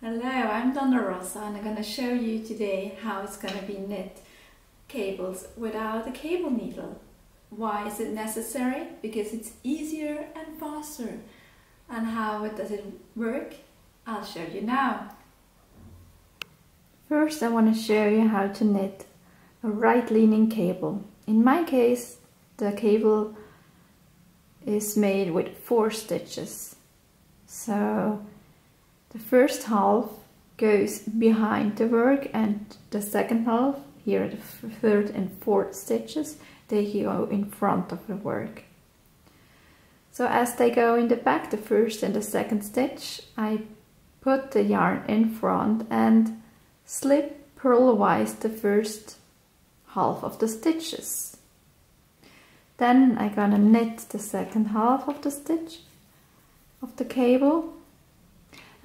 Hello, I'm Donna Rosa and I'm going to show you today how it's going to be knit cables without a cable needle. Why is it necessary? Because it's easier and faster. And how does it work? I'll show you now. First I want to show you how to knit a right leaning cable. In my case the cable is made with 4 stitches. So the first half goes behind the work and the second half, here the third and fourth stitches, they go in front of the work. So as they go in the back, the first and the second stitch, I put the yarn in front and slip purlwise the first half of the stitches. Then I'm gonna knit the second half of the stitch of the cable.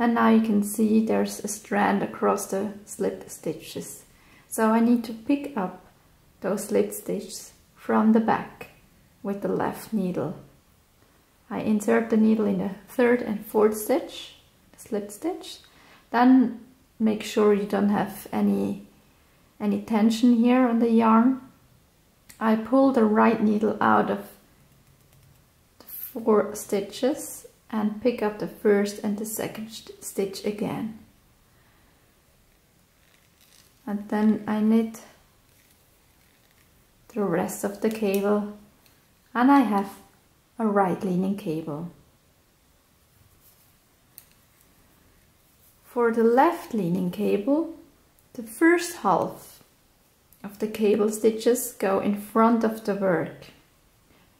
And now you can see there's a strand across the slipped stitches. So I need to pick up those slipped stitches from the back with the left needle. I insert the needle in the third and fourth stitch, the slipped stitch. Then make sure you don't have any tension here on the yarn. I pull the right needle out of the 4 stitches and pick up the first and the second stitch again. And then I knit the rest of the cable and I have a right leaning cable. For the left leaning cable, the first half of the cable stitches go in front of the work,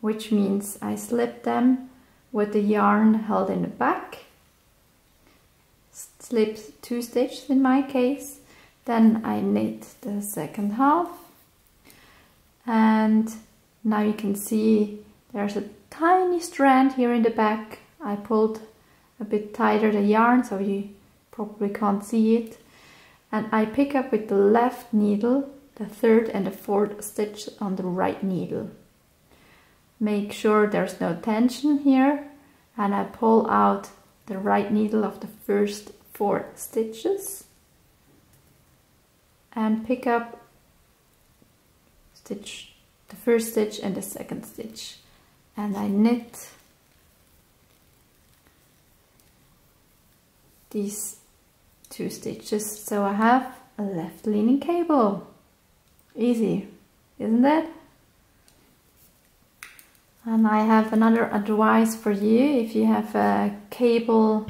which means I slip them with the yarn held in the back, slip 2 stitches in my case, then I knit the second half, and now you can see there's a tiny strand here in the back. I pulled a bit tighter the yarn so you probably can't see it, and I pick up with the left needle the third and the fourth stitch on the right needle. Make sure there's no tension here, and I pull out the right needle of the first 4 stitches and pick up the first stitch and the second stitch, and I knit these 2 stitches, so I have a left leaning cable. Easy, isn't it? And I have another advice for you. If you have a cable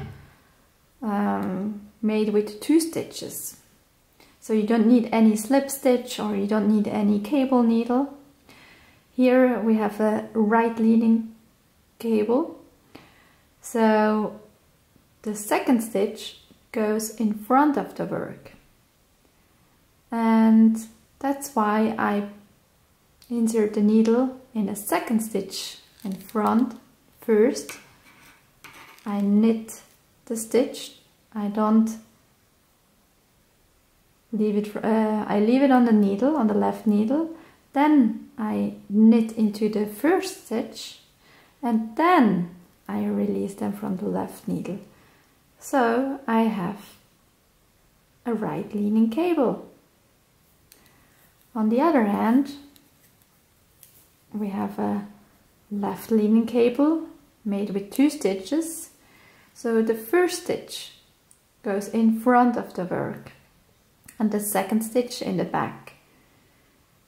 made with 2 stitches, so you don't need any slip stitch or you don't need any cable needle. Here we have a right leaning cable, so the second stitch goes in front of the work, and that's why I insert the needle in a second stitch in front first. I knit the stitch. I don't leave it. I leave it on the needle, on the left needle. Then I knit into the first stitch, and then I release them from the left needle. So I have a right leaning cable. On the other hand, we have a left leaning cable made with 2 stitches. So the first stitch goes in front of the work and the second stitch in the back.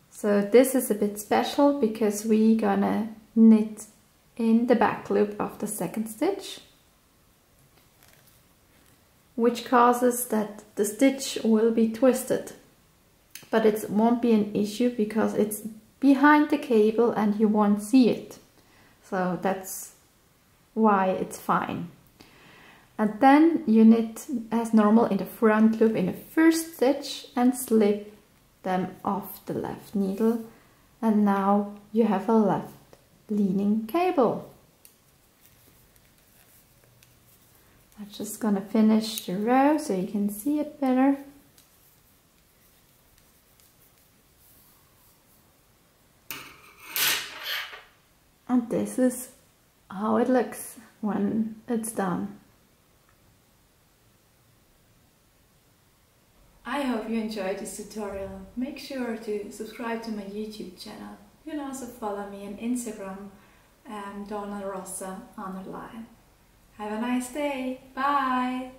So this is a bit special because we're gonna knit in the back loop of the second stitch, which causes that the stitch will be twisted, but it won't be an issue because it's behind the cable and you won't see it. So that's why it's fine. And then you knit as normal in the front loop in the first stitch and slip them off the left needle, and now you have a left leaning cable. I'm just gonna finish the row so you can see it better. And this is how it looks when it's done. hope you enjoyed this tutorial. Make sure to subscribe to my YouTube channel. You can also follow me on Instagram, Donna Rossa_. Have a nice day. Bye!